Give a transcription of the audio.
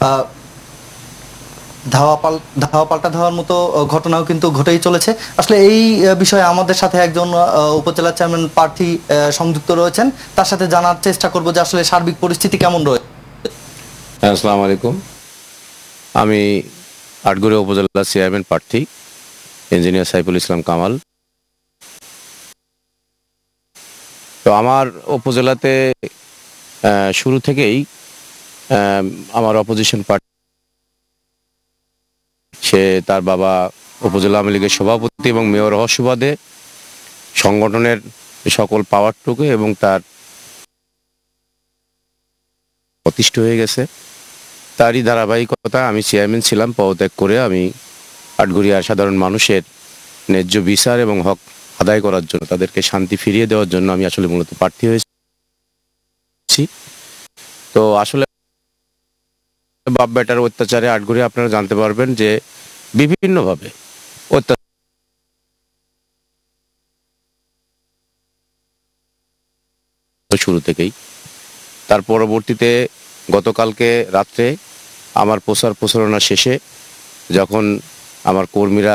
আহ, ধাওয়া পাল্টা ধাওয়ার মতো ঘটনাও কিন্তু ঘটেই চলেছে। আসলে এই বিষয়ে আমাদের সাথে একজন উপজেলা চেয়ারম্যান প্রার্থী সংযুক্ত রয়েছেন, তার সাথে জানার চেষ্টা করব যে আসলে সার্বিক পরিস্থিতি কেমন রয়েছে। আসসালামু আলাইকুম। আমি আটঘরিয়া উপজেলা চেয়ারম্যান প্রার্থী ইঞ্জিনিয়ার সাইফুল ইসলাম কামাল। তো আমার উপজেলাতে শুরু থেকেই আমার অপোজিশন পার্টি, সে তার বাবা উপজেলা আওয়ামী লীগের সভাপতি এবং মেয়র হওয়ার সুবাদে সংগঠনের সকল পাওয়ারটুকু এবং তার অতিষ্ঠ হয়ে গেছে। তারই ধারাবাহিকতা আমি চেয়ারম্যান ছিলাম, পদত্যাগ করে আমি আটঘরিয়ার সাধারণ মানুষের ন্যায্য বিচার এবং হক আদায় করার জন্য, তাদেরকে শান্তি ফিরিয়ে দেওয়ার জন্য আমি আসলে মূলত প্রার্থী হয়েছি। তো আসলে বাপ বেটার অত্যাচারে আটঘরিয়া আপনারা জানতে পারবেন যে বিভিন্নভাবে অত্যাচার শুরু থেকেই। তার পরবর্তীতে গতকালকে রাত্রে আমার প্রচারণা শেষে যখন আমার কর্মীরা